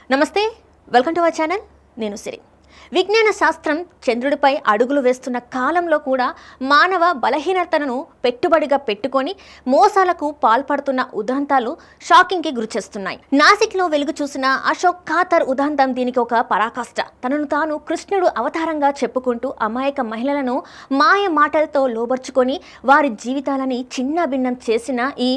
నమస్తే, welcome to our channel. నేను సిరి. విజ్ఞాన శాస్త్రం చంద్రుడిపై అడుగులు వేస్తున్న కాలంలో కూడా మానవ బలహీనతను పెట్టుబడిగా పెట్టుకొని మోసాలకు పాల్పడుతున్న ఉదంతాలు షాకింగ్కి గురిచేస్తున్నాయి. నాసిక్లో వెలుగు చూసిన అశోక్ ఖాతర్ ఉదంతం దీనికి ఒక పరాకాష్ట. తనను తాను కృష్ణుడు అవతారంగా చెప్పుకుంటూ అమాయక మహిళలను మాయ మాటలతో లోబర్చుకొని వారి జీవితాలని చిన్నభిన్నం చేసిన ఈ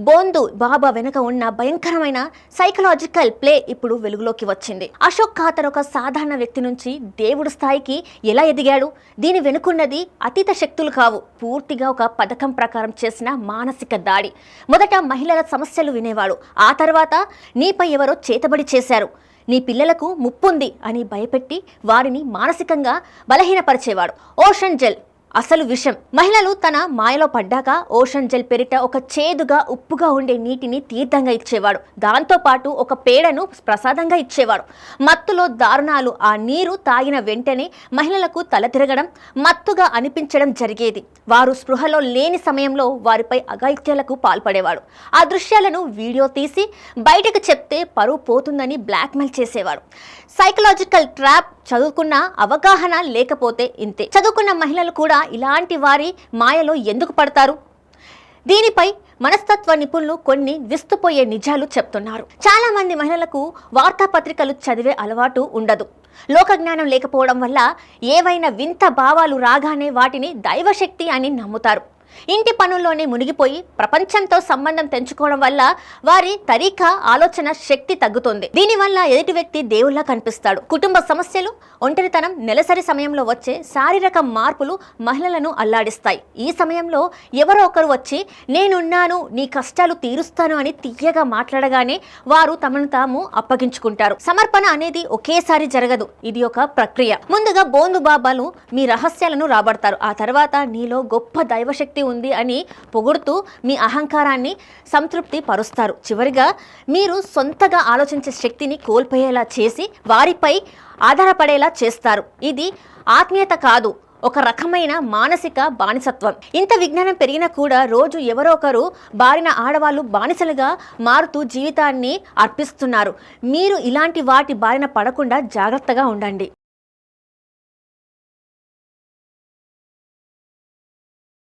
బోందు బాబా వెనుక ఉన్న భయంకరమైన సైకలాజికల్ ప్లే ఇప్పుడు వెలుగులోకి వచ్చింది. అశోక్ ఖాతర్ ఒక సాధారణ వ్యక్తి నుంచి దేవుడి స్థాయికి ఎలా ఎదిగాడు? దీని వెనుకున్నది అతీత శక్తులు కావు, పూర్తిగా ఒక పథకం ప్రకారం చేసిన మానసిక దాడి. మొదట మహిళల సమస్యలు వినేవాడు, ఆ తర్వాత నీపై ఎవరో చేతబడి చేశారు, నీ పిల్లలకు ముప్పుంది అని భయపెట్టి వారిని మానసికంగా బలహీనపరిచేవాడు. ఓషన్ జెల్ అసలు విషం. మహిళలు తన మాయలో పడ్డాక ఓషన్ జెల్ పేరిట ఒక చేదుగా ఉప్పుగా ఉండే నీటిని తీర్థంగా ఇచ్చేవాడు. దాంతోపాటు ఒక పేడను ప్రసాదంగా ఇచ్చేవాడు. మత్తులో దారుణాలు. ఆ నీరు తాగిన వెంటనే మహిళలకు తల తిరగడం, మత్తుగా అనిపించడం జరిగేది. వారు స్పృహలో లేని సమయంలో వారిపై అఘాయిత్యాలకు పాల్పడేవాడు. ఆ దృశ్యాలను వీడియో తీసి బయటకు చెప్తే పరువు పోతుందని బ్లాక్మెయిల్ చేసేవాడు. Psychological trap. చదువుకున్న అవగాహన లేకపోతే ఇంతే. చదువుకున్న మహిళలు కూడా ఇలాంటి వారి మాయలో ఎందుకు పడతారు? దీనిపై మనస్తత్వ నిపుణులు కొన్ని విస్తుపోయే నిజాలు చెప్తున్నారు. చాలా మంది మహిళలకు వార్తాపత్రికలు చదివే అలవాటు ఉండదు. లోకజ్ఞానం లేకపోవడం వల్ల ఏవైనా వింత భావాలు రాగానే వాటిని దైవశక్తి అని నమ్ముతారు. ఇంటి పనుల్లోనే మునిగిపోయి ప్రపంచంతో సంబంధం తెంచుకోవడం వల్ల వారి తరీకా ఆలోచన శక్తి తగ్గుతుంది. దీనివల్ల ఎదుటి వ్యక్తి దేవుళ్లా కనిపిస్తాడు. కుటుంబ సమస్యలు, ఒంటరితనం, నెలసరి సమయంలో వచ్చే శారీరక మార్పులు మహిళలను అల్లాడిస్తాయి. ఈ సమయంలో ఎవరో ఒకరు వచ్చి నేనున్నాను, నీ కష్టాలు తీరుస్తాను అని తీయగా మాట్లాడగానే వారు తమను తాము అప్పగించుకుంటారు. సమర్పణ అనేది ఒకేసారి జరగదు, ఇది ఒక ప్రక్రియ. ముందుగా బోందు బాబాలు మీ రహస్యాలను రాబడతారు. ఆ తర్వాత నీలో గొప్ప దైవశక్తి ఉంది అని పొగుడుతూ మీ అహంకారాన్ని సంతృప్తి పరుస్తారు. చివరిగా మీరు సొంతగా ఆలోచించే శక్తిని కోల్పోయేలా చేసి వారిపై ఆధారపడేలా చేస్తారు. ఇది ఆత్మీయత కాదు, ఒక రకమైన మానసిక బానిసత్వం. ఇంత విజ్ఞానం పెరిగినా కూడా రోజు ఎవరో ఒకరు బారిన ఆడవాళ్ళు బానిసలుగా మారుతూ జీవితాన్ని అర్పిస్తున్నారు. మీరు ఇలాంటి వాటి బారిన పడకుండా జాగ్రత్తగా ఉండండి.